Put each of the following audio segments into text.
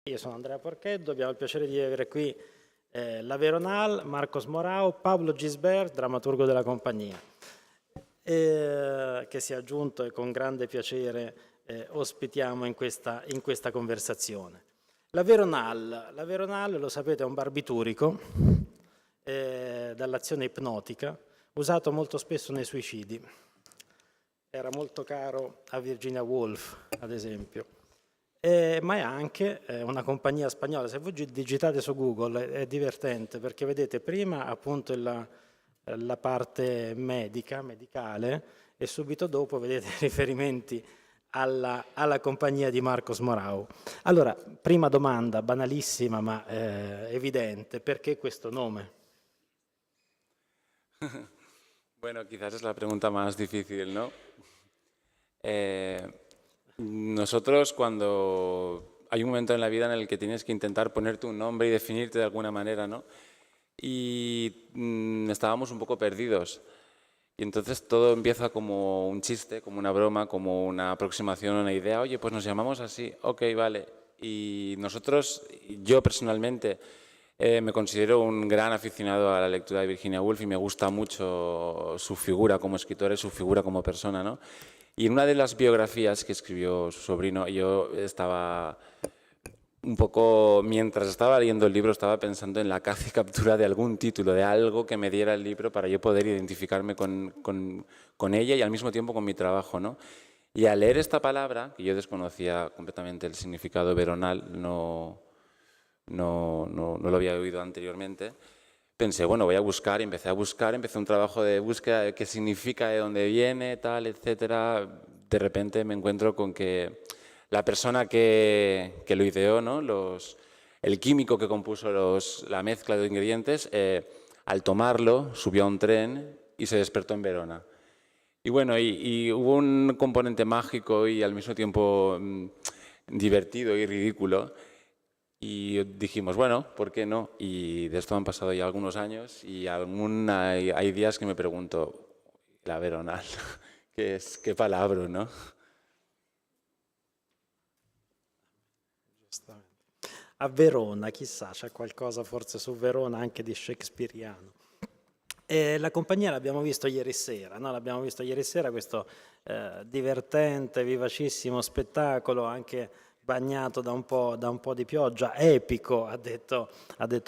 Io sono Andrea Porcheddu, abbiamo il piacere di avere qui la Veronal, Marcos Morao, Pablo Gisbert, drammaturgo della compagnia, che si è aggiunto e con grande piacere ospitiamo in questa conversazione. La Veronal, lo sapete, è un barbiturico dall'azione ipnotica, usato molto spesso nei suicidi. Era molto caro a Virginia Woolf, ad esempio. Ma è anche una compagnia spagnola. Se voi digitate su Google è divertente, perché vedete prima appunto la parte medicale, e subito dopo vedete riferimenti alla compagnia di Marcos Morao. Allora, prima domanda, banalissima ma evidente: perché questo nome? Bueno, quizás es la pregunta más difícil, ¿no? Nosotros cuando hay un momento en la vida en el que tienes que intentar ponerte un nombre y definirte de alguna manera, ¿no? Y estábamos un poco perdidos. Y entonces todo empieza como un chiste, como una broma, como una aproximación a una idea. Oye, pues nos llamamos así, ok, vale. Y nosotros, yo personalmente, me considero un gran aficionado a la lectura de Virginia Woolf y me gusta mucho su figura como escritora y su figura como persona, ¿no? Y en una de las biografías que escribió su sobrino, yo estaba un poco, mientras estaba leyendo el libro, estaba pensando en la caza y captura de algún título, de algo que me diera el libro para yo poder identificarme con ella y al mismo tiempo con mi trabajo, ¿no? Y al leer esta palabra, que yo desconocía completamente el significado veronal, no lo había oído anteriormente, pensé, bueno, voy a buscar, y empecé a buscar, empecé un trabajo de búsqueda de qué significa, de dónde viene, tal, etcétera. De repente me encuentro con que la persona que lo ideó, ¿no? El químico que compuso la mezcla de ingredientes, al tomarlo subió a un tren y se despertó en Verona. Y bueno, y hubo un componente mágico y al mismo tiempo divertido y ridículo. Y dijimos, bueno, ¿por qué no? Y de esto han pasado ya algunos años y hay días que me pregunto, la veronal, ¿qué es? ¿Qué palabra, no? A Verona, chissà, c'è qualcosa forse su Verona anche di shakespeariano. La compagnia l'abbiamo visto ieri sera, no? L'abbiamo visto ieri sera, questo divertente, vivacissimo spettacolo, anche bagnato da un po' di pioggia, epico, ha detto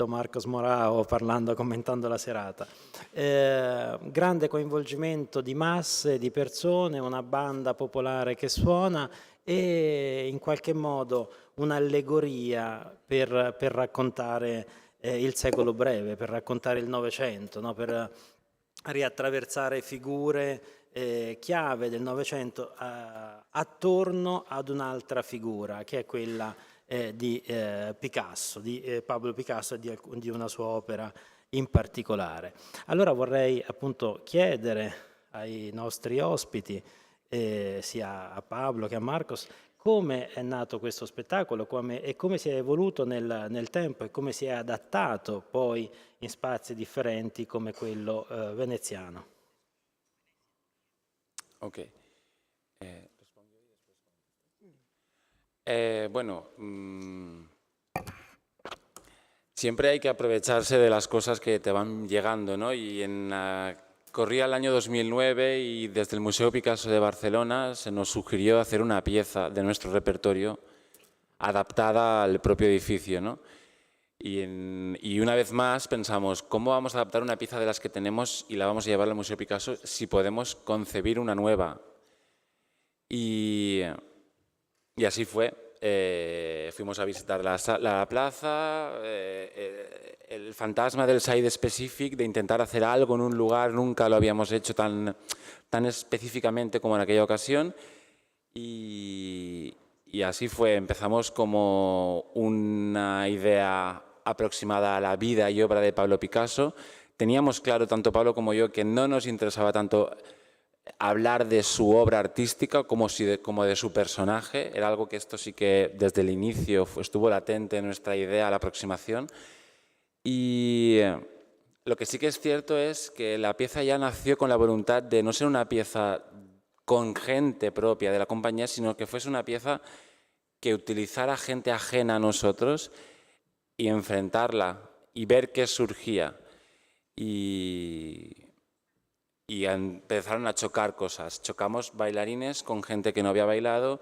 Marcos Morao commentando la serata. Grande coinvolgimento di masse, di persone, una banda popolare che suona e in qualche modo un'allegoria per raccontare il secolo breve, per raccontare il Novecento, no? Per riattraversare figure chiave del Novecento attorno ad un'altra figura, che è quella di Picasso, di Pablo Picasso e di una sua opera in particolare. Allora vorrei appunto chiedere ai nostri ospiti, sia a Pablo che a Marcos, come è nato questo spettacolo e come si è evoluto nel tempo e come si è adattato poi in spazi differenti come quello veneziano. Ok. Bueno, siempre hay que aprovecharse de las cosas que te van llegando, ¿no? Y corría el año 2009 y desde el Museo Picasso de Barcelona se nos sugirió hacer una pieza de nuestro repertorio adaptada al propio edificio, ¿no? Y una vez más pensamos, ¿cómo vamos a adaptar una pieza de las que tenemos y la vamos a llevar al Museo Picasso si podemos concebir una nueva? Y así fue. Fuimos a visitar la plaza, el fantasma del site specific, de intentar hacer algo en un lugar, nunca lo habíamos hecho tan específicamente como en aquella ocasión. Y así fue, empezamos como una idea aproximada a la vida y obra de Pablo Picasso. Teníamos claro, tanto Pablo como yo, que no nos interesaba tanto hablar de su obra artística como de su personaje. Era algo que esto sí que desde el inicio estuvo latente en nuestra idea, la aproximación. Y lo que sí que es cierto es que la pieza ya nació con la voluntad de no ser una pieza con gente propia de la compañía, sino que fuese una pieza que utilizar a gente ajena a nosotros y enfrentarla y ver qué surgía. Y empezaron a chocar cosas. Chocamos bailarines con gente que no había bailado,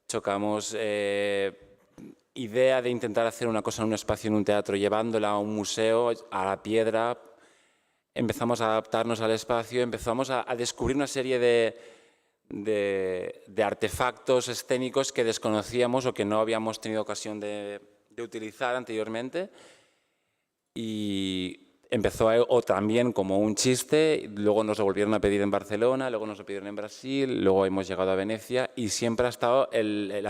chocamos idea de intentar hacer una cosa en un espacio, en un teatro, llevándola a un museo, a la piedra. Empezamos a adaptarnos al espacio, empezamos a descubrir una serie de artefactos escénicos que desconocíamos o que no habíamos tenido ocasión de utilizar anteriormente. Y empezó o también como un chiste, luego nos lo volvieron a pedir en Barcelona, luego nos lo pidieron en Brasil, luego hemos llegado a Venecia y siempre ha estado el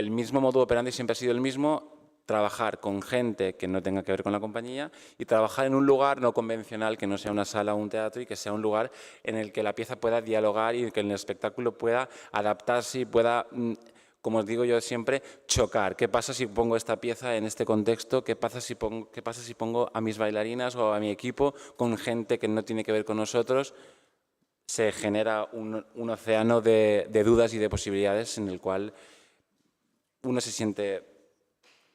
mismo modo operandi, siempre ha sido el mismo: trabajar con gente que no tenga que ver con la compañía y trabajar en un lugar no convencional, que no sea una sala o un teatro, y que sea un lugar en el que la pieza pueda dialogar y que el espectáculo pueda adaptarse y pueda, como os digo yo siempre, chocar. ¿Qué pasa si pongo esta pieza en este contexto? ¿Qué pasa si pongo a mis bailarinas o a mi equipo con gente que no tiene que ver con nosotros? Se genera un océano de dudas y de posibilidades en el cual uno se siente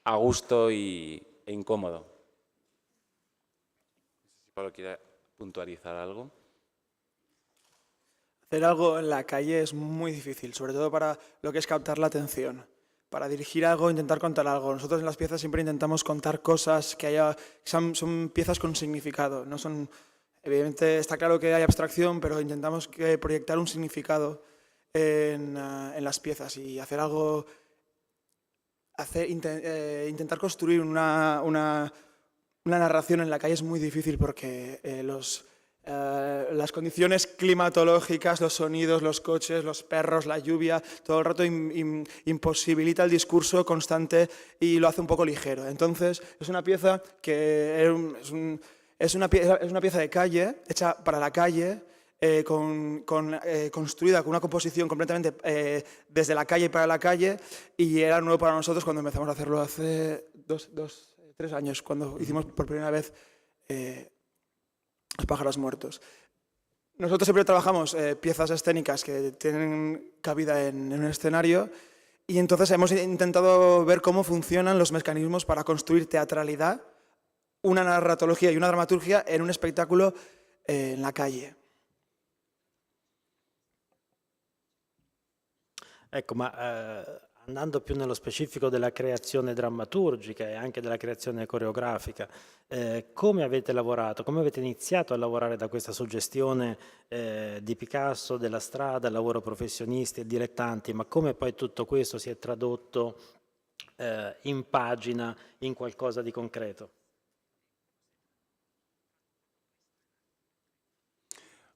a gusto e incómodo. No sé si Pablo quiere puntualizar algo. Hacer algo en la calle es muy difícil, sobre todo para lo que es captar la atención. Para dirigir algo, intentar contar algo. Nosotros en las piezas siempre intentamos contar cosas que son piezas con significado. No son, evidentemente está claro que hay abstracción, pero intentamos proyectar un significado en las piezas y hacer algo, intentar construir una narración en la calle es muy difícil porque las condiciones climatológicas, los sonidos, los coches, los perros, la lluvia, todo el rato imposibilita el discurso constante y lo hace un poco ligero. Entonces, es una pieza que es una pieza de calle, hecha para la calle, construida con una composición completamente desde la calle y para la calle, y era nuevo para nosotros cuando empezamos a hacerlo hace 3 años, cuando hicimos por primera vez Los pájaros muertos. Nosotros siempre trabajamos piezas escénicas que tienen cabida en un escenario, y entonces hemos intentado ver cómo funcionan los mecanismos para construir teatralidad, una narratología y una dramaturgia en un espectáculo en la calle. Ecco, ma andando più nello specifico della creazione drammaturgica e anche della creazione coreografica, come avete lavorato, come avete iniziato a lavorare da questa suggestione di Picasso, della strada, il lavoro professionisti e dilettanti, ma come poi tutto questo si è tradotto in pagina, in qualcosa di concreto?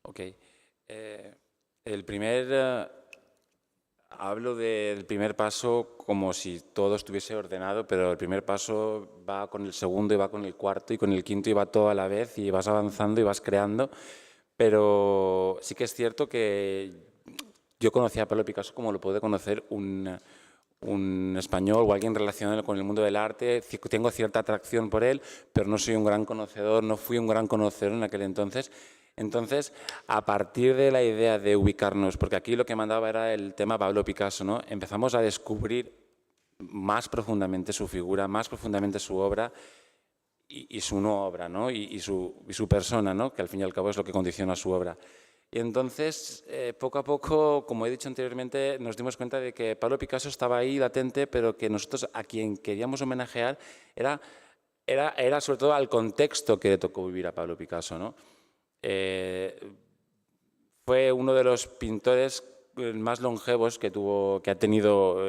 Ok. Hablo del primer paso como si todo estuviese ordenado, pero el primer paso va con el segundo y va con el cuarto y con el quinto y va todo a la vez y vas avanzando y vas creando. Pero sí que es cierto que yo conocía a Pablo Picasso como lo puede conocer un español o alguien relacionado con el mundo del arte. Tengo cierta atracción por él, pero no soy un gran conocedor, no fui un gran conocedor en aquel entonces. Entonces, a partir de la idea de ubicarnos, porque aquí lo que mandaba era el tema Pablo Picasso, ¿no? Empezamos a descubrir más profundamente su figura, más profundamente su obra y su no obra, ¿no? Y su persona, ¿no? Que al fin y al cabo es lo que condiciona su obra. Y entonces, poco a poco, como he dicho anteriormente, nos dimos cuenta de que Pablo Picasso estaba ahí latente, pero que nosotros a quien queríamos homenajear era sobre todo al contexto que le tocó vivir a Pablo Picasso, ¿no? Fue uno de los pintores más longevos que ha tenido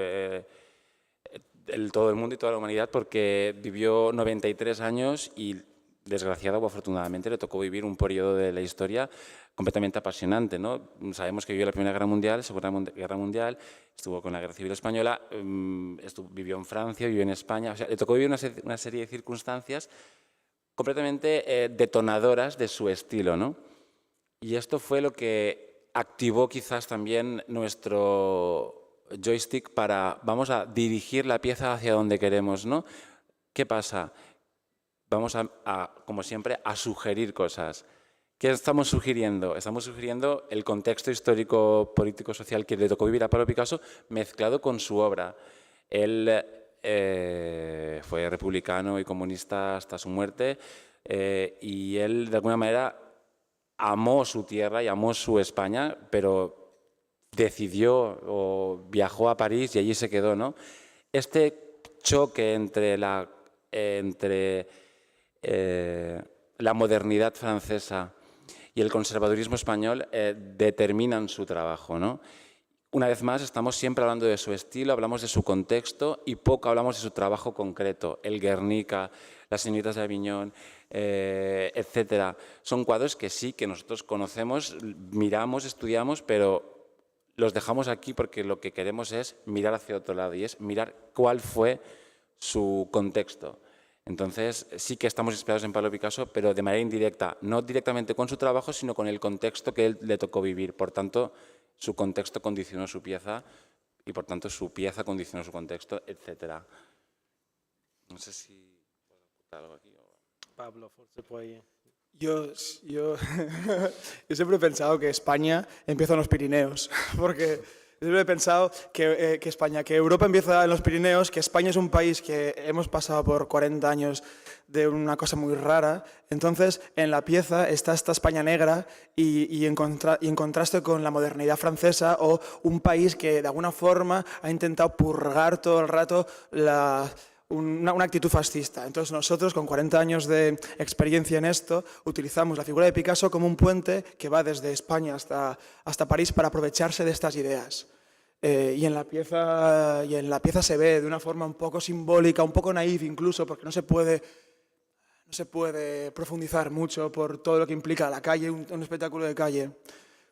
todo el mundo y toda la humanidad, porque vivió 93 años y, desgraciado o afortunadamente, le tocó vivir un periodo de la historia completamente apasionante, ¿no? Sabemos que vivió la Primera Guerra Mundial, la Segunda Guerra Mundial, estuvo con la Guerra Civil Española, vivió en Francia, vivió en España, o sea, le tocó vivir una serie de circunstancias completamente detonadoras de su estilo, ¿no? Y esto fue lo que activó quizás también nuestro joystick para, vamos a dirigir la pieza hacia donde queremos, ¿no? ¿Qué pasa? Vamos como siempre, a sugerir cosas. ¿Qué estamos sugiriendo? Estamos sugiriendo el contexto histórico, político, social que le tocó vivir a Pablo Picasso mezclado con su obra. Él fue republicano y comunista hasta su muerte y él, de alguna manera, amó su tierra y amó su España, pero decidió o viajó a París y allí se quedó, ¿no? Este choque entre la modernidad francesa y el conservadurismo español determinan su trabajo, ¿no? Una vez más, estamos siempre hablando de su estilo, hablamos de su contexto y poco hablamos de su trabajo concreto. El Guernica, las señoritas de Aviñón, etcétera. Son cuadros que sí, que nosotros conocemos, miramos, estudiamos, pero los dejamos aquí porque lo que queremos es mirar hacia otro lado y es mirar cuál fue su contexto. Entonces, sí que estamos inspirados en Pablo Picasso, pero de manera indirecta, no directamente con su trabajo, sino con el contexto que él le tocó vivir. Por tanto, su contexto condicionó su pieza y, por tanto, su pieza condicionó su contexto, etc. No sé si puedo apuntar algo aquí. Pablo, forse puoi... Yo siempre he pensado que España empieza en los Pirineos, porque siempre he pensado que Europa empieza en los Pirineos, que España es un país que hemos pasado por 40 años de una cosa muy rara. Entonces, en la pieza está esta España negra y en contraste con la modernidad francesa o un país que de alguna forma ha intentado purgar todo el rato una actitud fascista. Entonces nosotros, con 40 años de experiencia en esto, utilizamos la figura de Picasso como un puente que va desde España hasta París para aprovecharse de estas ideas. Y en la pieza se ve de una forma un poco simbólica, un poco naif incluso, porque no se puede profundizar mucho por todo lo que implica la calle, un espectáculo de calle.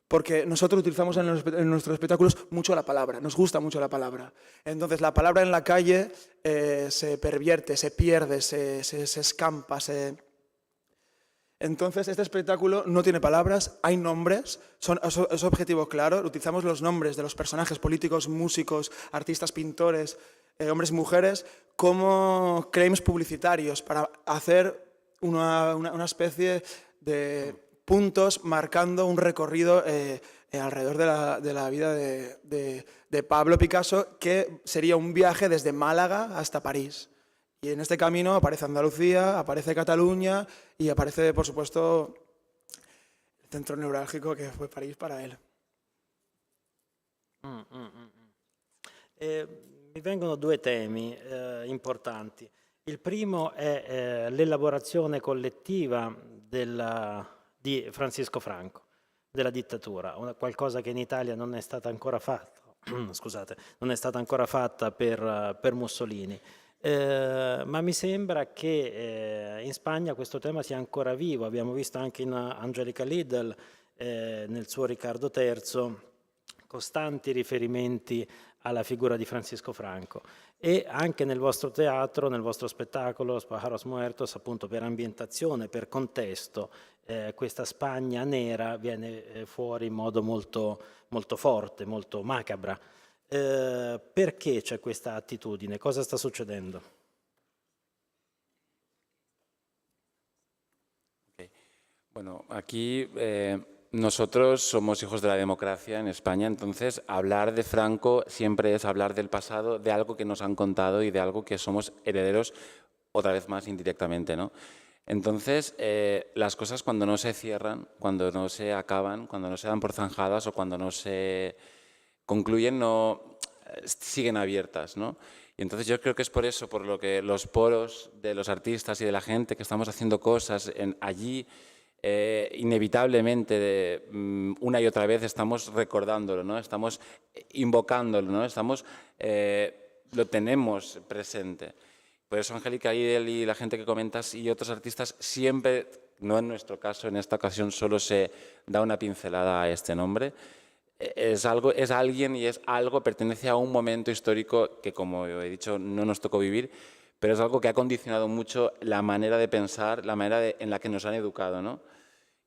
Porque nosotros utilizamos en nuestros espectáculos mucho la palabra, nos gusta mucho la palabra. Entonces la palabra en la calle se pervierte, se pierde, se escampa. Entonces este espectáculo no tiene palabras, hay nombres, es objetivo claro, utilizamos los nombres de los personajes políticos, músicos, artistas, pintores, hombres y mujeres, como claims publicitarios para hacer una especie de puntos marcando un recorrido alrededor de la vida de Pablo Picasso, que sería un viaje desde Málaga hasta París. Y en este camino aparece Andalucía, aparece Cataluña y aparece, por supuesto, el centro neurálgico que fue París para él. Mi vengono due temi importanti. Il primo è l'elaborazione collettiva di Francisco Franco, della dittatura, qualcosa che in Italia non è stata ancora fatta, scusate, non è stata ancora fatta per Mussolini. Ma mi sembra che in Spagna questo tema sia ancora vivo. Abbiamo visto anche in Angelica Liddell, nel suo Riccardo III, costanti riferimenti alla figura di Francisco Franco. E anche nel vostro teatro, nel vostro spettacolo, Pájaros Muertos, appunto per ambientazione, per contesto, questa Spagna nera viene fuori in modo molto, molto forte, molto macabra. Perché c'è questa attitudine? Cosa sta succedendo? Okay. Bueno, aquí nosotros somos hijos de la democracia en España, entonces hablar de Franco siempre es hablar del pasado, de algo que nos han contado y de algo que somos herederos, otra vez más indirectamente, ¿no? Entonces, las cosas cuando no se cierran, cuando no se acaban, cuando no se dan por zanjadas o cuando no se concluyen, siguen abiertas, ¿no? Y entonces yo creo que es por eso, por lo que los poros de los artistas y de la gente que estamos haciendo cosas allí, inevitablemente, una y otra vez estamos recordándolo, ¿no? Estamos invocándolo, ¿no? Lo tenemos presente. Por eso Angélica Liddell y la gente que comentas y otros artistas siempre, no en nuestro caso, en esta ocasión solo se da una pincelada a este nombre. Es alguien y es algo, pertenece a un momento histórico que, como he dicho, no nos tocó vivir, pero es algo que ha condicionado mucho la manera de pensar, la manera en la que nos han educado, ¿no?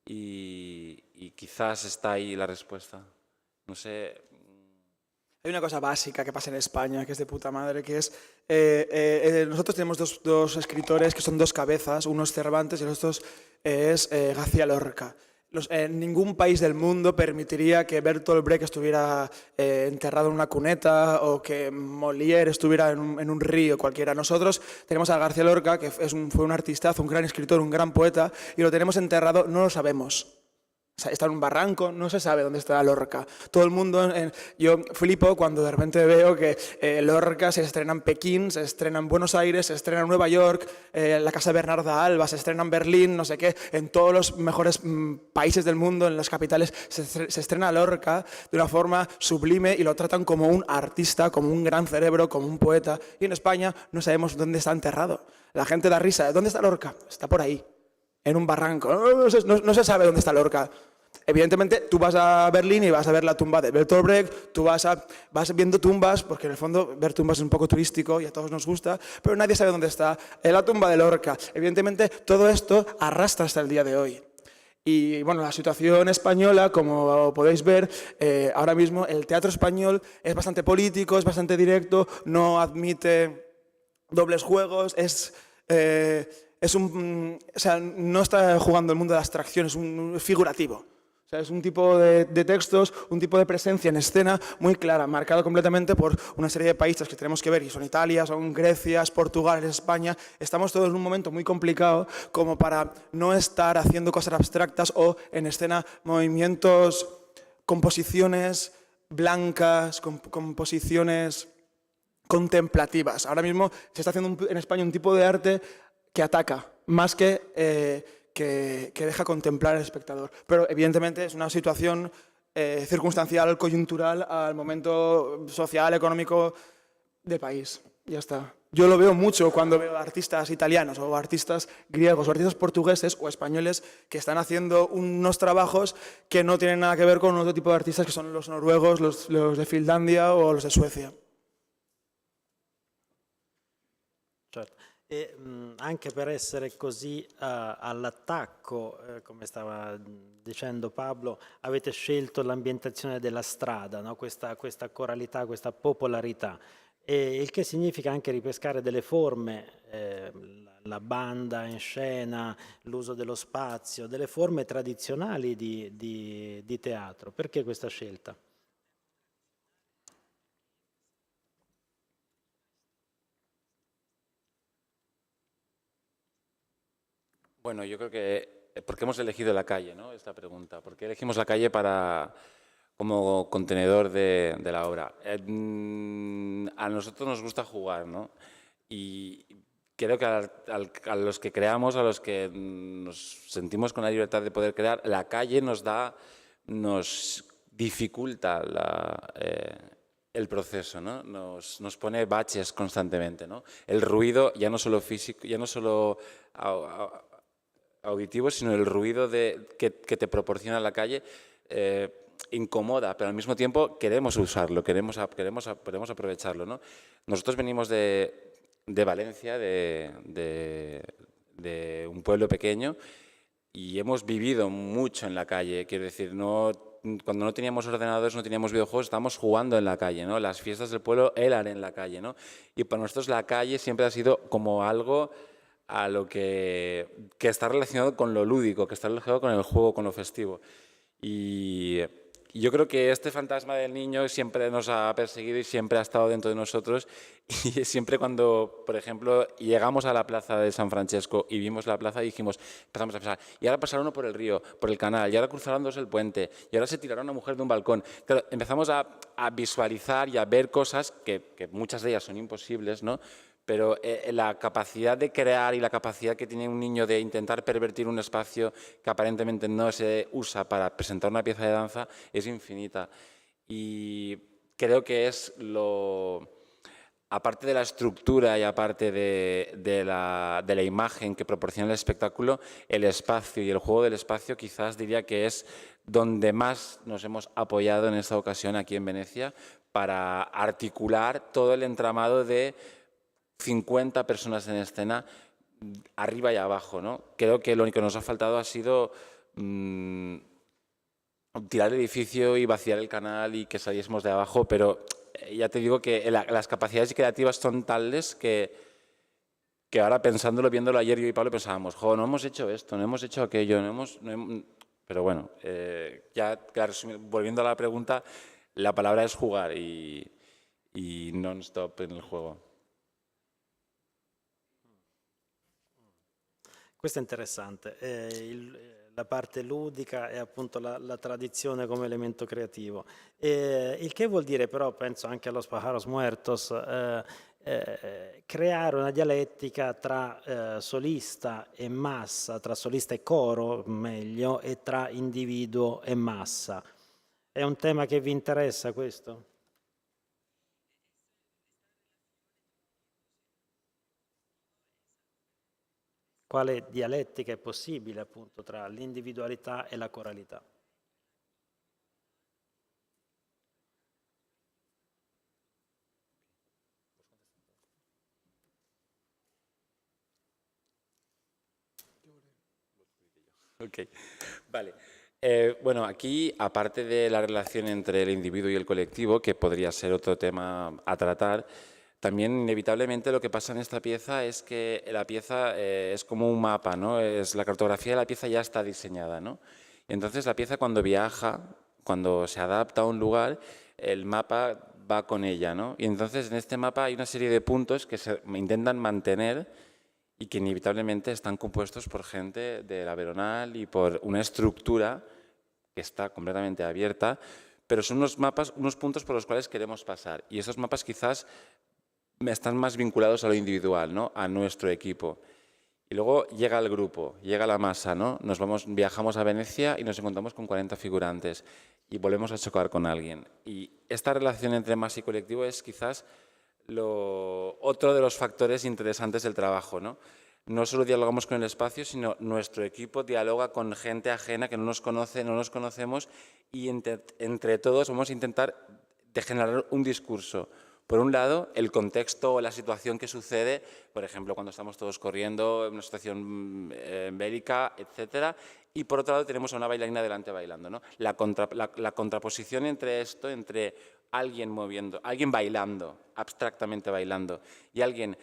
Y quizás está ahí la respuesta. No sé. Hay una cosa básica que pasa en España, que es de puta madre, que es... nosotros tenemos dos escritores que son dos cabezas, uno es Cervantes y el otro es García Lorca. ningún país del mundo permitiría que Bertolt Brecht estuviera enterrado en una cuneta o que Molière estuviera en un río cualquiera. Nosotros tenemos a García Lorca, que fue un artistazo, un gran escritor, un gran poeta, y lo tenemos enterrado, no lo sabemos. Está en un barranco, no se sabe dónde está Lorca. Todo el mundo... yo flipo cuando de repente veo que Lorca se estrena en Pekín, se estrena en Buenos Aires, se estrena en Nueva York, la Casa Bernarda Alba, se estrena en Berlín, no sé qué. En todos los mejores países del mundo, en las capitales, se estrena Lorca de una forma sublime y lo tratan como un artista, como un gran cerebro, como un poeta. Y en España no sabemos dónde está enterrado. La gente da risa. ¿Dónde está Lorca? Está por ahí, en un barranco. No se sabe dónde está Lorca. Evidentemente, tú vas a Berlín y vas a ver la tumba de Bertolt Brecht, tú vas viendo tumbas, porque en el fondo ver tumbas es un poco turístico y a todos nos gusta, pero nadie sabe dónde está la tumba de Lorca. Evidentemente, todo esto arrastra hasta el día de hoy. Y bueno, la situación española, como podéis ver, ahora mismo el teatro español es bastante político, es bastante directo, no admite dobles juegos, no está jugando el mundo de la abstracción, es figurativo. O sea, es un tipo de textos, un tipo de presencia en escena muy clara, marcado completamente por una serie de países que tenemos que ver, y son Italia, son Grecia, es Portugal, es España. Estamos todos en un momento muy complicado como para no estar haciendo cosas abstractas o en escena movimientos, composiciones blancas, composiciones contemplativas. Ahora mismo se está haciendo en España un tipo de arte que ataca, más que deja contemplar al espectador. Pero evidentemente es una situación circunstancial, coyuntural al momento social, económico del país. Ya está. Yo lo veo mucho cuando veo artistas italianos o artistas griegos o artistas portugueses o españoles que están haciendo unos trabajos que no tienen nada que ver con otro tipo de artistas que son los noruegos, los de Finlandia o los de Suecia. Certo. E anche per essere così all'attacco, come stava dicendo Pablo, avete scelto l'ambientazione della strada, no? Questa coralità, questa popolarità, il che significa anche ripescare delle forme, la banda in scena, l'uso dello spazio, delle forme tradizionali di teatro. Perché questa scelta? Bueno, yo creo que porque hemos elegido la calle, ¿no? Esta pregunta. ¿Por qué elegimos la calle como contenedor de la obra? A nosotros nos gusta jugar, ¿no? Y creo que a los que creamos, a los que nos sentimos con la libertad de poder crear, la calle nos dificulta el proceso, ¿no? Nos pone baches constantemente, ¿no? El ruido, ya no solo físico, ya no solo auditivo, sino el ruido que te proporciona la calle incomoda, pero al mismo tiempo queremos usarlo, queremos aprovecharlo, ¿no? Nosotros venimos de Valencia, de un pueblo pequeño, y hemos vivido mucho en la calle. Quiero decir, cuando no teníamos ordenadores, no teníamos videojuegos, estábamos jugando en la calle, ¿no? Las fiestas del pueblo eran en la calle, ¿no? Y para nosotros la calle siempre ha sido como algo a lo que está relacionado con lo lúdico, que está relacionado con el juego, con lo festivo. Y yo creo que este fantasma del niño siempre nos ha perseguido y siempre ha estado dentro de nosotros. Y siempre cuando, por ejemplo, llegamos a la plaza de San Francesco y vimos la plaza, empezamos a pensar, y ahora pasará uno por el río, por el canal, y ahora cruzarán dos el puente, y ahora se tirará una mujer de un balcón. Claro, empezamos a visualizar y a ver cosas que muchas de ellas son imposibles, ¿no? Pero la capacidad de crear y la capacidad que tiene un niño de intentar pervertir un espacio que aparentemente no se usa para presentar una pieza de danza es infinita. Y creo que es aparte de la estructura y aparte de la imagen que proporciona el espectáculo, el espacio y el juego del espacio quizás diría que es donde más nos hemos apoyado en esta ocasión aquí en Venecia para articular todo el entramado de 50 personas en escena, arriba y abajo, ¿no? Creo que lo único que nos ha faltado ha sido tirar el edificio y vaciar el canal y que saliésemos de abajo, pero ya te digo que las capacidades creativas son tales que ahora pensándolo, viéndolo ayer yo y Pablo pensábamos, no hemos hecho esto, no hemos hecho aquello, Pero bueno, volviendo a la pregunta, la palabra es jugar y non-stop en el juego. Questo è interessante. La parte ludica e appunto la tradizione come elemento creativo. Il che vuol dire però, penso anche allo Pájaros Muertos, creare una dialettica tra solista e massa, tra solista e coro, meglio, e tra individuo e massa. È un tema che vi interessa questo? Quale dialettica è possibile appunto tra l'individualità e la coralità? Ok, vale. Bueno, aquí, aparte de la relación entre el individuo y el colectivo, que podría ser otro tema a tratar, también inevitablemente lo que pasa en esta pieza es que la pieza es como un mapa, ¿no? La cartografía de la pieza ya está diseñada, ¿no? Entonces la pieza cuando viaja, cuando se adapta a un lugar, el mapa va con ella, ¿no? Y entonces en este mapa hay una serie de puntos que se intentan mantener y que inevitablemente están compuestos por gente de la Veronal y por una estructura que está completamente abierta, pero son unos mapas, unos puntos por los cuales queremos pasar. Y esos mapas quizás están más vinculados a lo individual, ¿no? A nuestro equipo. Y luego llega el grupo, llega la masa, ¿no? Viajamos a Venecia y nos encontramos con 40 figurantes y volvemos a chocar con alguien. Y esta relación entre masa y colectivo es quizás otro de los factores interesantes del trabajo, ¿no? No solo dialogamos con el espacio, sino nuestro equipo dialoga con gente ajena que no nos conoce, no nos conocemos, y entre todos vamos a intentar generar un discurso. Por un lado, el contexto o la situación que sucede, por ejemplo, cuando estamos todos corriendo en una situación bélica, etcétera, y por otro lado tenemos a una bailarina delante bailando, ¿no? La contraposición entre esto, entre alguien bailando, abstractamente bailando, y alguien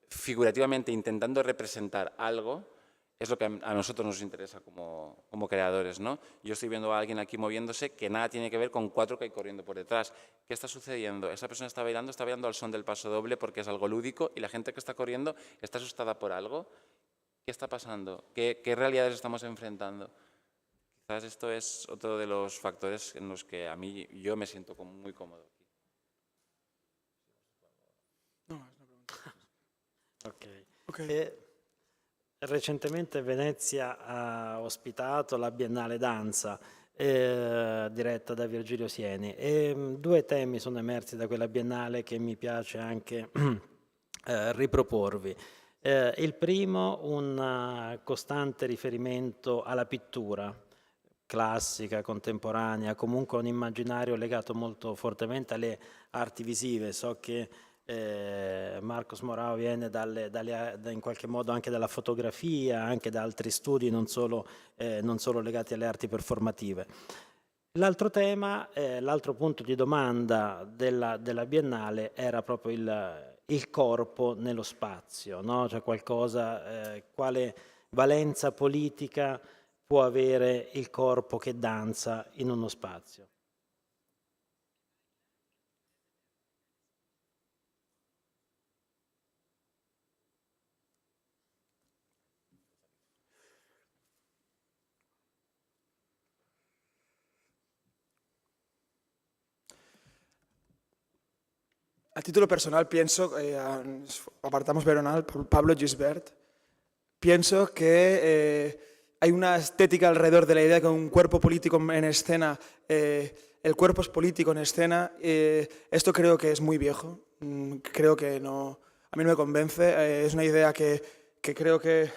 figurativamente intentando representar algo, es lo que a nosotros nos interesa como creadores, ¿no? Yo estoy viendo a alguien aquí moviéndose que nada tiene que ver con 4 que hay corriendo por detrás. ¿Qué está sucediendo? Esa persona está bailando al son del paso doble porque es algo lúdico, y la gente que está corriendo está asustada por algo. ¿Qué está pasando? ¿Qué realidades estamos enfrentando? Quizás esto es otro de los factores en los que yo me siento muy cómodo aquí. Ok. Recentemente Venezia ha ospitato la Biennale Danza diretta da Virgilio Sieni, e 2 temi sono emersi da quella Biennale che mi piace anche riproporvi. Il primo, un costante riferimento alla pittura classica, contemporanea, comunque un immaginario legato molto fortemente alle arti visive. So che Marcos Morao viene in qualche modo anche dalla fotografia, anche da altri studi non solo legati alle arti performative. L'altro tema, l'altro punto di domanda della Biennale era proprio il corpo nello spazio, no? Cioè quale valenza politica può avere il corpo che danza in uno spazio. A título personal pienso, apartamos Veronal, Pablo Gisbert, pienso que hay una estética alrededor de la idea que un cuerpo político en escena, el cuerpo es político en escena. Esto creo que es muy viejo, creo que no, a mí no me convence, es una idea que creo que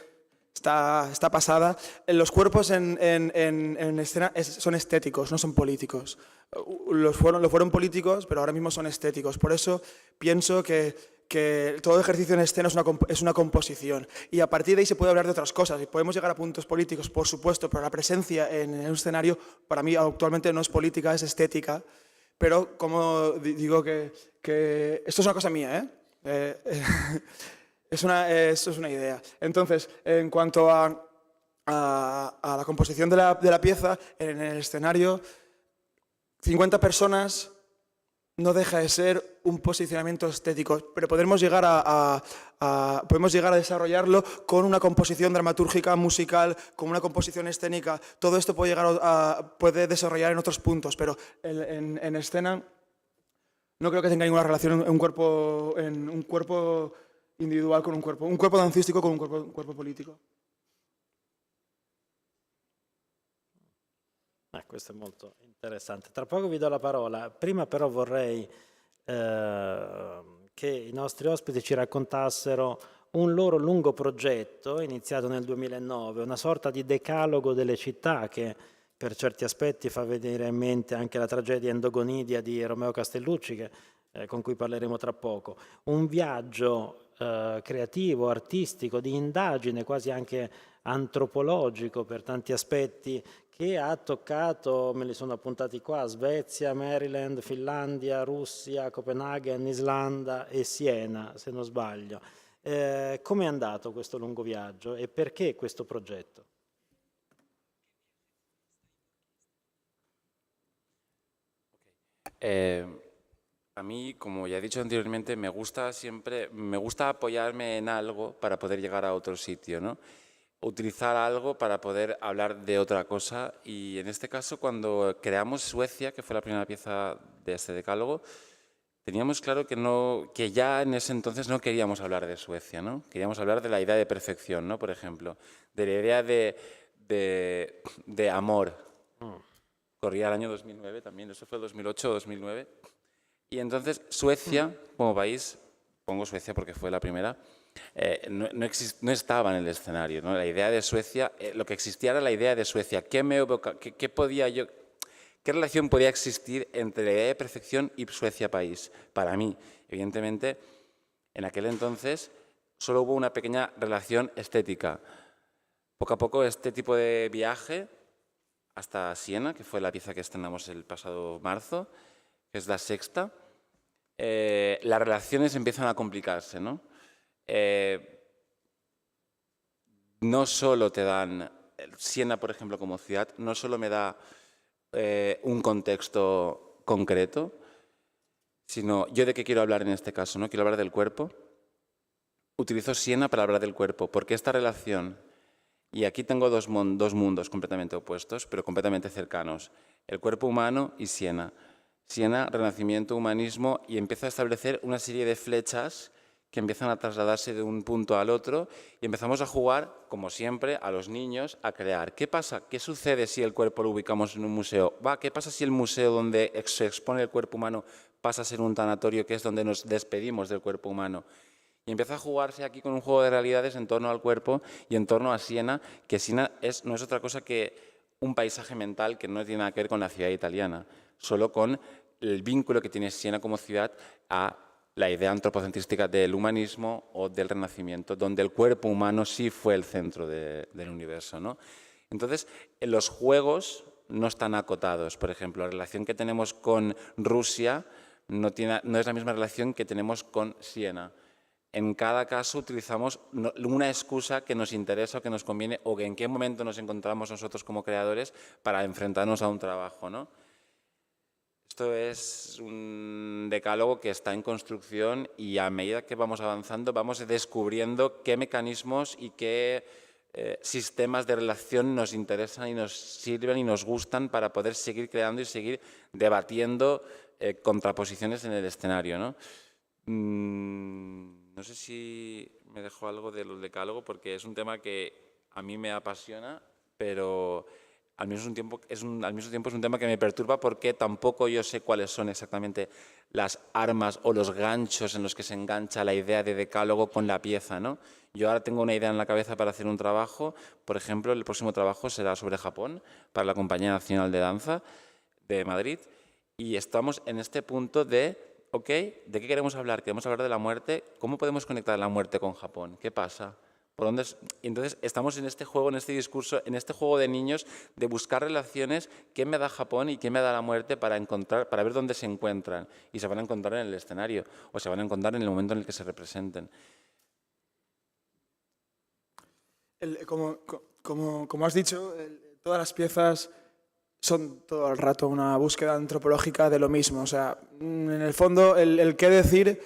está pasada. Los cuerpos en escena son estéticos, no son políticos. Lo fueron políticos, pero ahora mismo son estéticos. Por eso pienso que todo ejercicio en escena es una composición. Y a partir de ahí se puede hablar de otras cosas. Y podemos llegar a puntos políticos, por supuesto, pero la presencia en un escenario, para mí actualmente no es política, es estética. Pero como digo que esto es una cosa mía, esto es una idea. Entonces, en cuanto a a la composición de la pieza, en el escenario, 50 personas no deja de ser un posicionamiento estético, pero podemos llegar a desarrollarlo con una composición dramaturgica, musical, con una composición escénica. Todo esto puede desarrollar en otros puntos, pero en escena no creo que tenga ninguna relación un cuerpo individual con un cuerpo dancístico con un cuerpo político. Questo è molto interessante. Tra poco vi do la parola. Prima però vorrei che i nostri ospiti ci raccontassero un loro lungo progetto iniziato nel 2009, una sorta di decalogo delle città che per certi aspetti fa venire in mente anche la tragedia Endogonidia di Romeo Castellucci, con cui parleremo tra poco. Un viaggio creativo, artistico, di indagine, quasi anche antropologico per tanti aspetti, che ha toccato, me li sono appuntati qua, Svezia, Maryland, Finlandia, Russia, Copenaghen, Islanda e Siena, se non sbaglio. Come è andato questo lungo viaggio e perché questo progetto? A mí, como ya he dicho anteriormente, me gusta apoyarme en algo para poder llegar a otro sitio, ¿no? Utilizar algo para poder hablar de otra cosa, y en este caso cuando creamos Suecia, que fue la primera pieza de este decálogo, teníamos claro que ya en ese entonces no queríamos hablar de Suecia, ¿no? Queríamos hablar de la idea de perfección, ¿no? Por ejemplo, de la idea de amor. Corría el año 2009 también, eso fue 2008 o 2009. Y entonces Suecia, como país, pongo Suecia porque fue la primera, no estaba en el escenario, ¿no? La idea de Suecia, lo que existía era la idea de Suecia. ¿Qué relación podía existir entre la idea de perfección y Suecia país? Para mí, evidentemente, en aquel entonces solo hubo una pequeña relación estética. Poco a poco este tipo de viaje hasta Siena, que fue la pieza que estrenamos el pasado marzo, que es la sexta, las relaciones empiezan a complicarse, ¿no? No solo te dan, Siena, por ejemplo, como ciudad, no solo me da un contexto concreto, sino yo de qué quiero hablar en este caso, ¿no? Quiero hablar del cuerpo. Utilizo Siena para hablar del cuerpo, porque esta relación, y aquí tengo dos mundos completamente opuestos, pero completamente cercanos, el cuerpo humano y Siena. Siena, Renacimiento, humanismo, y empieza a establecer una serie de flechas que empiezan a trasladarse de un punto al otro, y empezamos a jugar, como siempre, a los niños, a crear. ¿Qué pasa? ¿Qué sucede si el cuerpo lo ubicamos en un museo? ¿Qué pasa si el museo donde se expone el cuerpo humano pasa a ser un tanatorio, que es donde nos despedimos del cuerpo humano? Y empieza a jugarse aquí con un juego de realidades en torno al cuerpo y en torno a Siena, que Siena no es otra cosa que un paisaje mental que no tiene nada que ver con la ciudad italiana, solo con el vínculo que tiene Siena como ciudad a la idea antropocentrística del humanismo o del Renacimiento, donde el cuerpo humano sí fue el centro del universo, ¿no? Entonces, los juegos no están acotados. Por ejemplo, la relación que tenemos con Rusia no es la misma relación que tenemos con Siena. En cada caso utilizamos una excusa que nos interesa o que nos conviene, o que en qué momento nos encontramos nosotros como creadores para enfrentarnos a un trabajo, ¿no? Esto es un decálogo que está en construcción, y a medida que vamos avanzando vamos descubriendo qué mecanismos y qué sistemas de relación nos interesan y nos sirven y nos gustan para poder seguir creando y seguir debatiendo contraposiciones en el escenario, ¿no? No sé si me dejo algo del decálogo, porque es un tema que a mí me apasiona, pero al mismo tiempo es un tema que me perturba, porque tampoco yo sé cuáles son exactamente las armas o los ganchos en los que se engancha la idea de decálogo con la pieza, ¿no? Yo ahora tengo una idea en la cabeza para hacer un trabajo. Por ejemplo, el próximo trabajo será sobre Japón para la Compañía Nacional de Danza de Madrid, y estamos en este punto de, ¿ok? ¿De qué queremos hablar? Queremos hablar de la muerte. ¿Cómo podemos conectar la muerte con Japón? ¿Qué pasa? ¿Por dónde? Y entonces estamos en este juego, en este discurso, en este juego de niños, de buscar relaciones. ¿Qué me da Japón y qué me da la muerte? Para ver dónde se encuentran. Y se van a encontrar en el escenario, o se van a encontrar en el momento en el que se representen. Como has dicho, todas las piezas son todo el rato una búsqueda antropológica de lo mismo. O sea, en el fondo, el qué decir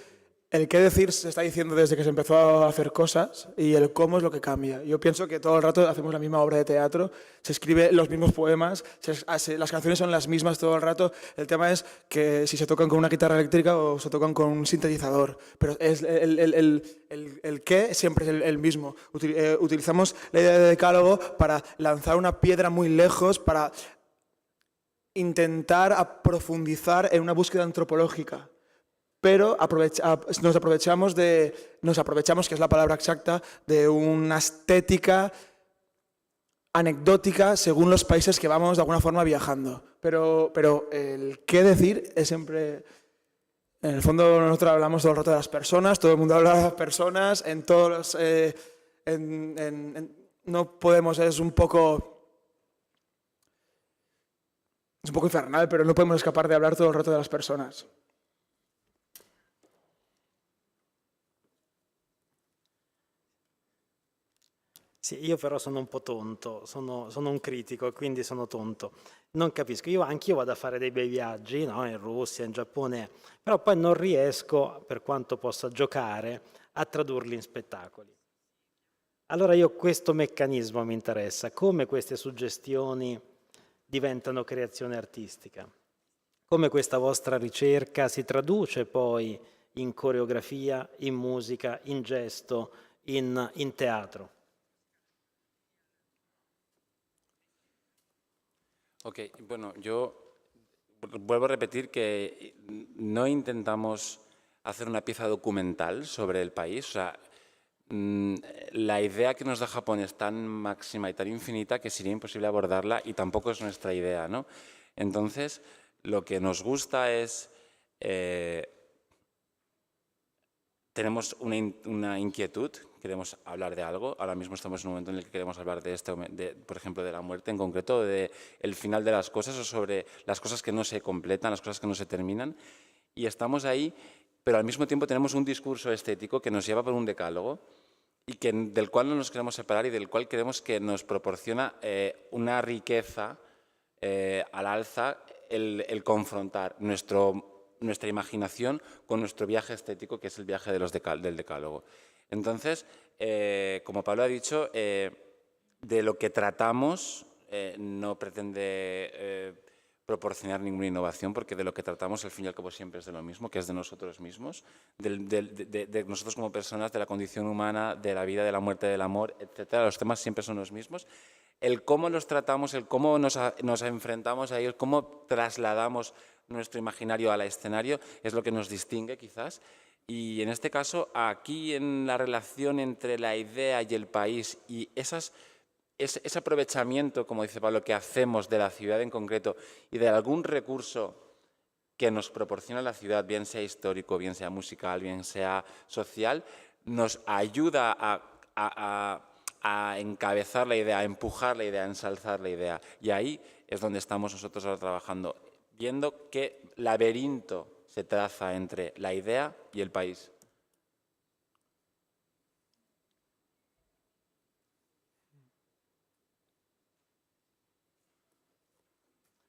se está diciendo desde que se empezó a hacer cosas y el cómo es lo que cambia. Yo pienso que todo el rato hacemos la misma obra de teatro, se escribe los mismos poemas, las canciones son las mismas todo el rato. El tema es que si se tocan con una guitarra eléctrica o se tocan con un sintetizador. Pero es el qué siempre es el mismo. Utilizamos la idea de decálogo para lanzar una piedra muy lejos, para intentar profundizar en una búsqueda antropológica. Pero nos aprovechamos, que es la palabra exacta, de una estética anecdótica según los países que vamos de alguna forma viajando. Pero el qué decir es siempre... En el fondo nosotros hablamos todo el rato de las personas, todo el mundo habla de las personas, en todos los... no podemos, es un poco infernal, pero no podemos escapar de hablar todo el rato de las personas. Sì, io però sono un po' tonto, sono un critico, quindi sono tonto. Non capisco, anch'io vado a fare dei bei viaggi, no? In Russia, in Giappone, però poi non riesco, per quanto possa giocare, a tradurli in spettacoli. Allora questo meccanismo mi interessa, come queste suggestioni diventano creazione artistica, come questa vostra ricerca si traduce poi in coreografia, in musica, in gesto, in teatro. Ok, bueno, yo vuelvo a repetir que no intentamos hacer una pieza documental sobre el país. O sea, la idea que nos da Japón es tan máxima y tan infinita que sería imposible abordarla y tampoco es nuestra idea, ¿no? Entonces, lo que nos gusta es... tenemos una inquietud, queremos hablar de algo. Ahora mismo estamos en un momento en el que queremos hablar por ejemplo, de la muerte en concreto, del final de las cosas o sobre las cosas que no se completan, las cosas que no se terminan. Y estamos ahí, pero al mismo tiempo tenemos un discurso estético que nos lleva por un decálogo y del cual no nos queremos separar y del cual creemos que nos proporciona una riqueza al alza el confrontar nuestra imaginación con nuestro viaje estético, que es el viaje del decálogo. Entonces, como Pablo ha dicho, de lo que tratamos no pretende proporcionar ninguna innovación, porque de lo que tratamos al fin y al cabo siempre es de lo mismo, que es de nosotros mismos, de nosotros como personas, de la condición humana, de la vida, de la muerte, del amor, etcétera. Los temas siempre son los mismos. El cómo los tratamos, el cómo nos enfrentamos a ellos, cómo trasladamos nuestro imaginario al escenario es lo que nos distingue quizás. Y en este caso, aquí en la relación entre la idea y el país y ese aprovechamiento, como dice Pablo, que hacemos de la ciudad en concreto y de algún recurso que nos proporciona la ciudad, bien sea histórico, bien sea musical, bien sea social, nos ayuda a encabezar la idea, a empujar la idea, a ensalzar la idea. Y ahí es donde estamos nosotros ahora trabajando, viendo qué laberinto se traza entre la idea y el país.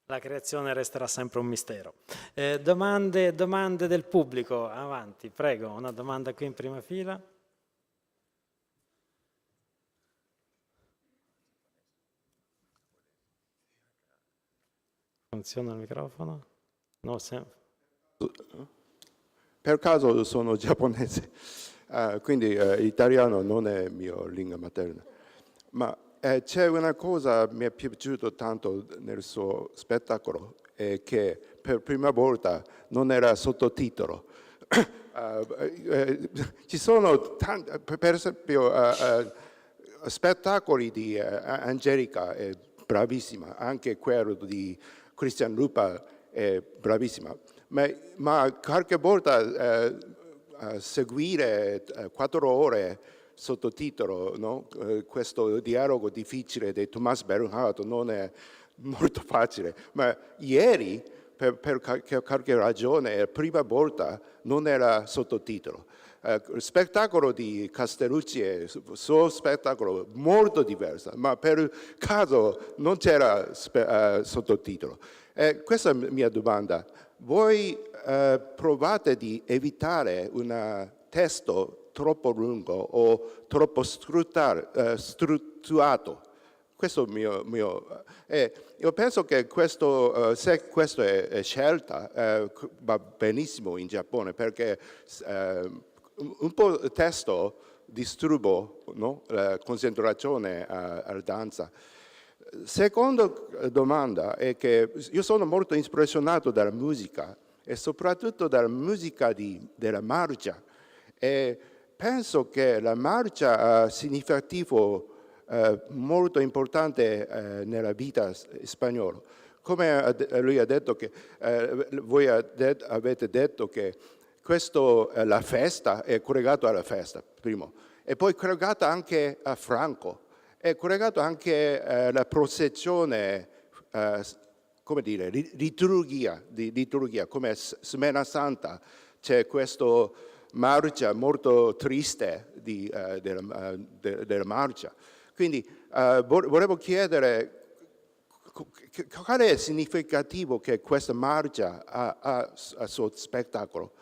La creazione resterà sempre un mistero. Domande del pubblico, avanti, prego, una domanda qui in prima fila. Funziona il microfono? No, Per caso sono giapponese, quindi italiano non è mia lingua materna. Ma c'è una cosa che mi è piaciuto tanto nel suo spettacolo, è che per prima volta non era sottotitolo. Ci sono tanti, per esempio, spettacoli di Angelica, è bravissima, anche quello di Christian Lupa è bravissima, ma qualche volta seguire 4 ore sottotitolo, no? Questo dialogo difficile di Thomas Bernhard non è molto facile, ma ieri per qualche ragione la prima volta non era sottotitolo. spettacolo di Castellucci è il suo spettacolo molto diverso, ma per caso non c'era sottotitolo. Questa è la mia domanda. Voi provate di evitare un testo troppo lungo o troppo strutturato? Questo è il mio io penso che se questa è scelta, va benissimo in Giappone, perché un po' il testo disturba, no? La concentrazione alla danza. Seconda domanda è che io sono molto impressionato dalla musica e soprattutto dalla musica della marcia. E penso che la marcia ha significativo molto importante nella vita spagnola. Come lui ha detto che voi avete detto che la festa è collegata alla festa, primo, e poi collegata anche a Franco, è collegato anche alla processione, come dire, liturgia, come Semana Santa, c'è questa marcia molto triste della marcia. Quindi volevo chiedere qual è il significativo che questa marcia ha al suo spettacolo.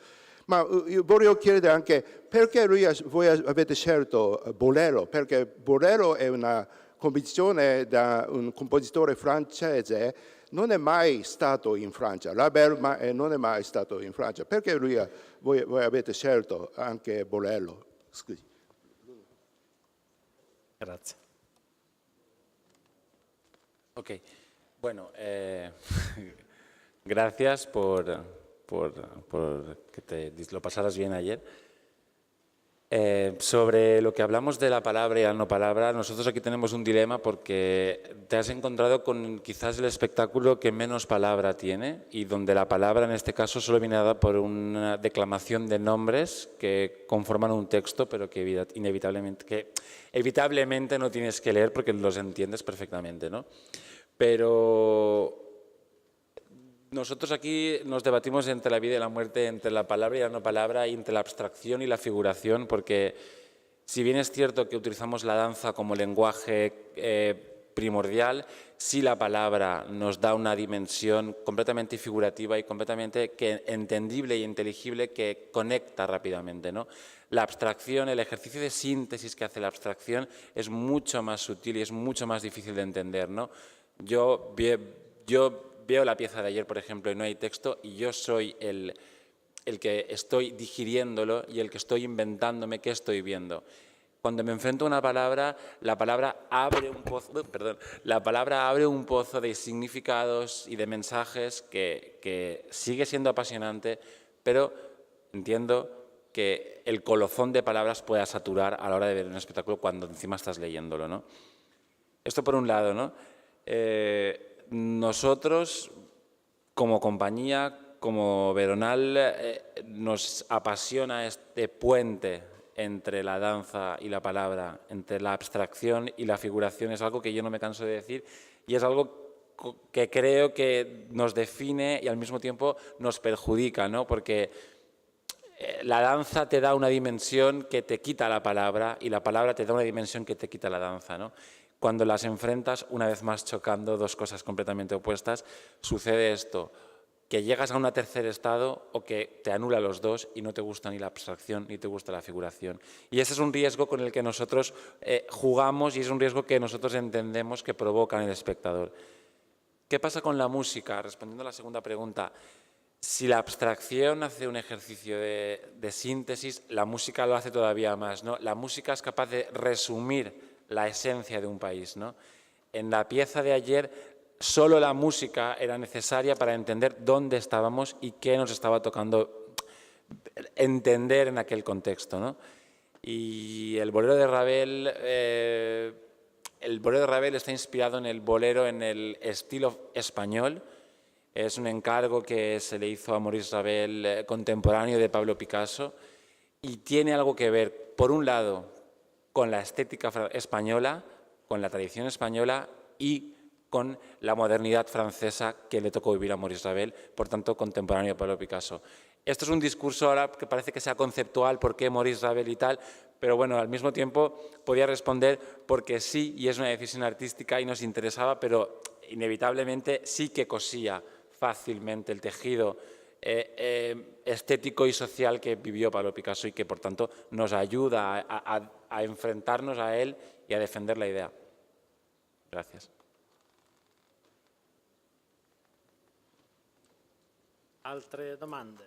Ma io volevo chiedere anche perché voi avete scelto Bolero, perché Bolero è una composizione da un compositore francese, non è mai stato in Francia, Ravel non è mai stato in Francia. Perché voi avete scelto anche Bolero? Scusi. Grazie. Ok, bueno, gracias por que lo pasaras bien ayer. Sobre lo que hablamos de la palabra y la no palabra, nosotros aquí tenemos un dilema porque te has encontrado con quizás el espectáculo que menos palabra tiene y donde la palabra en este caso solo viene dada por una declamación de nombres que conforman un texto, pero que evitablemente no tienes que leer porque los entiendes perfectamente, ¿no? Pero nosotros aquí nos debatimos entre la vida y la muerte, entre la palabra y la no palabra, y entre la abstracción y la figuración, porque si bien es cierto que utilizamos la danza como lenguaje primordial, sí la palabra nos da una dimensión completamente figurativa y completamente entendible y inteligible que conecta rápidamente, ¿no? La abstracción, el ejercicio de síntesis que hace la abstracción es mucho más sutil y es mucho más difícil de entender, ¿no? Yo veo la pieza de ayer, por ejemplo, y no hay texto, y yo soy el que estoy digiriéndolo y el que estoy inventándome qué estoy viendo. Cuando me enfrento a una palabra, la palabra abre un pozo de significados y de mensajes que sigue siendo apasionante, pero entiendo que el colofón de palabras pueda saturar a la hora de ver un espectáculo cuando encima estás leyéndolo, ¿no? Esto por un lado, ¿no? Nosotros, como compañía, como Veronal, nos apasiona este puente entre la danza y la palabra, entre la abstracción y la figuración. Es algo que yo no me canso de decir y es algo que creo que nos define y al mismo tiempo nos perjudica, ¿no? Porque la danza te da una dimensión que te quita la palabra y la palabra te da una dimensión que te quita la danza, ¿no? Cuando las enfrentas, una vez más chocando dos cosas completamente opuestas, sucede esto, que llegas a un tercer estado o que te anula los dos y no te gusta ni la abstracción ni te gusta la figuración. Y ese es un riesgo con el que nosotros jugamos y es un riesgo que nosotros entendemos que provoca en el espectador. ¿Qué pasa con la música? Respondiendo a la segunda pregunta, si la abstracción hace un ejercicio de síntesis, la música lo hace todavía más, ¿no? La música es capaz de resumir la esencia de un país, ¿no? En la pieza de ayer, solo la música era necesaria para entender dónde estábamos y qué nos estaba tocando entender en aquel contexto, ¿no? Y el bolero de Ravel está inspirado en el bolero en el estilo español. Es un encargo que se le hizo a Maurice Ravel, contemporáneo de Pablo Picasso, y tiene algo que ver, por un lado, con la estética española, con la tradición española y con la modernidad francesa que le tocó vivir a Maurice Ravel, por tanto, contemporáneo de Pablo Picasso. Esto es un discurso ahora que parece que sea conceptual, ¿por qué Maurice Ravel y tal? Pero bueno, al mismo tiempo podía responder porque sí, y es una decisión artística y nos interesaba, pero inevitablemente sí que cosía fácilmente el tejido estético y social que vivió Pablo Picasso y que por tanto nos ayuda a enfrentarnos a él y a defender la idea. Gracias. Altre domande?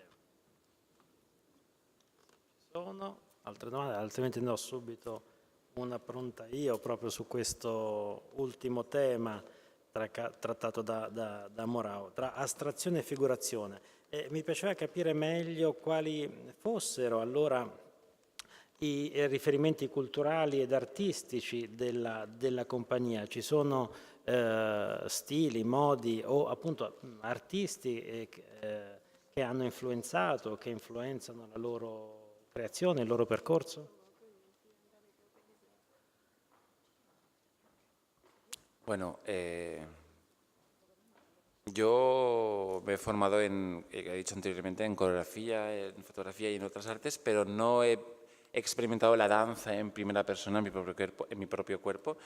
Ci sono altre domande? Altrimenti ne ho subito una pronta io proprio su questo ultimo tema trattato da Morao, tra astrazione e figurazione. Mi piaceva capire meglio quali fossero allora i riferimenti culturali ed artistici della compagnia. Ci sono stili, modi o appunto artisti che hanno influenzato, che influenzano la loro creazione, il loro percorso? Bueno, yo me he formado he dicho anteriormente, en coreografía, en fotografía y en otras artes, pero no he experimentado la danza en primera persona en mi propio cuerpo.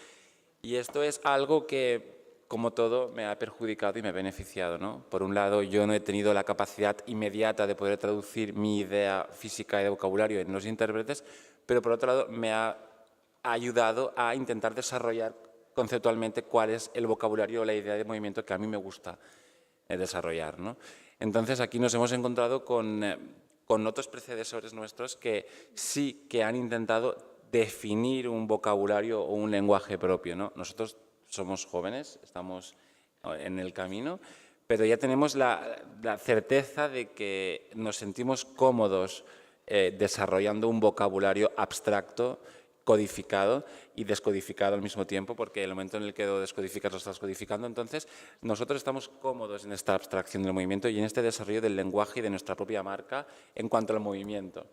Y esto es algo que, como todo, me ha perjudicado y me ha beneficiado, ¿no? Por un lado, yo no he tenido la capacidad inmediata de poder traducir mi idea física y de vocabulario en los intérpretes, pero por otro lado me ha ayudado a intentar desarrollar conceptualmente cuál es el vocabulario o la idea de movimiento que a mí me gusta desarrollar, ¿no? Entonces aquí nos hemos encontrado con otros predecesores nuestros que sí que han intentado definir un vocabulario o un lenguaje propio, ¿no? Nosotros somos jóvenes, estamos en el camino, pero ya tenemos la certeza de que nos sentimos cómodos desarrollando un vocabulario abstracto, codificado y descodificado al mismo tiempo, porque el momento en el que lo descodificas lo estás codificando. Entonces, nosotros estamos cómodos en esta abstracción del movimiento y en este desarrollo del lenguaje y de nuestra propia marca en cuanto al movimiento.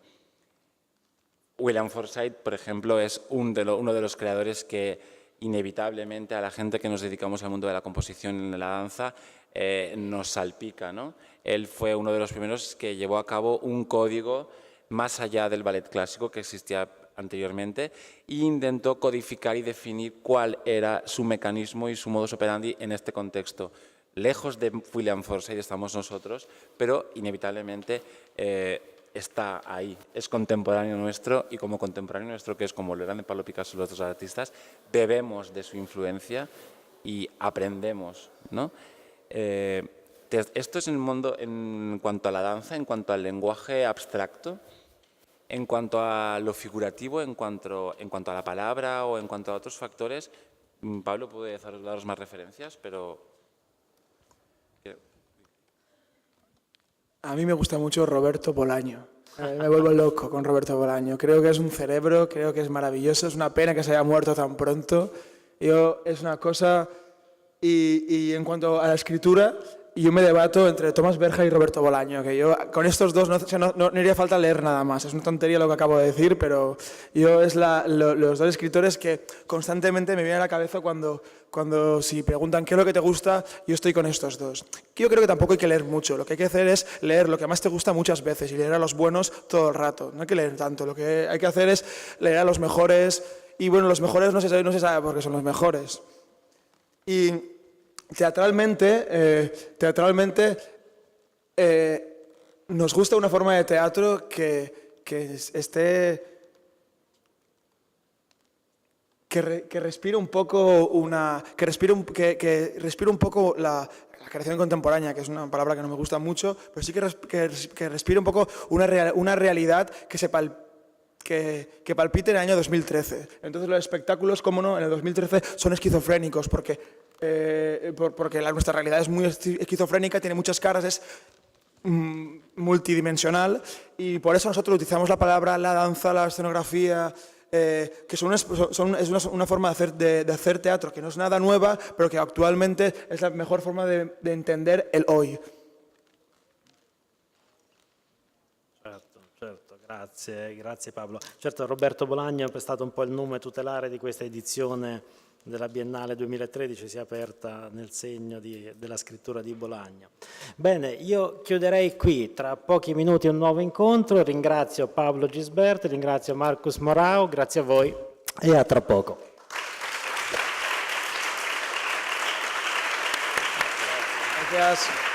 William Forsythe, por ejemplo, es uno de los creadores que inevitablemente a la gente que nos dedicamos al mundo de la composición y la danza nos salpica, ¿no? Él fue uno de los primeros que llevó a cabo un código más allá del ballet clásico que existía anteriormente e intentó codificar y definir cuál era su mecanismo y su modus operandi en este contexto. Lejos de William Forsythe estamos nosotros, pero inevitablemente está ahí, es contemporáneo nuestro y como contemporáneo nuestro, que es como lo eran de Pablo Picasso y los otros artistas, bebemos de su influencia y aprendemos, ¿no? Esto es en el mundo en cuanto a la danza, en cuanto al lenguaje abstracto. En cuanto a lo figurativo, en cuanto a la palabra o en cuanto a otros factores, Pablo puede daros más referencias, pero... A mí me gusta mucho Roberto Bolaño. Me vuelvo loco con Roberto Bolaño. Creo que es un cerebro, creo que es maravilloso. Es una pena que se haya muerto tan pronto. Es una cosa... Y en cuanto a la escritura, yo me debato entre Tomás Berja y Roberto Bolaño, que yo con estos dos no haría falta leer nada más. Es una tontería lo que acabo de decir, pero yo los dos escritores que constantemente me vienen a la cabeza cuando si preguntan qué es lo que te gusta, yo estoy con estos dos. Yo creo que tampoco hay que leer mucho. Lo que hay que hacer es leer lo que más te gusta muchas veces y leer a los buenos todo el rato. No hay que leer tanto. Lo que hay que hacer es leer a los mejores. Y bueno, los mejores no se sabe por qué son los mejores. Y teatralmente nos gusta una forma de teatro que respire un poco la creación contemporánea, que es una palabra que no me gusta mucho, pero sí que respire un poco una realidad que palpite en el año 2013. Entonces los espectáculos, cómo no, en el 2013 son esquizofrénicos porque nuestra realidad es muy esquizofrénica, tiene muchas caras, es multidimensional y por eso nosotros utilizamos la palabra, la danza, la escenografía, que es una forma de hacer teatro que no es nada nueva, pero que actualmente es la mejor forma de entender el hoy. Certo, grazie Pablo. Certo, Roberto Bolaño è stato un po' il nome tutelare di questa edizione della Biennale 2013 sia aperta nel segno della scrittura di Bolagna. Bene, io chiuderei qui, tra pochi minuti un nuovo incontro, ringrazio Pablo Gisbert, ringrazio Marcus Morao, grazie a voi e a tra poco. Gracias.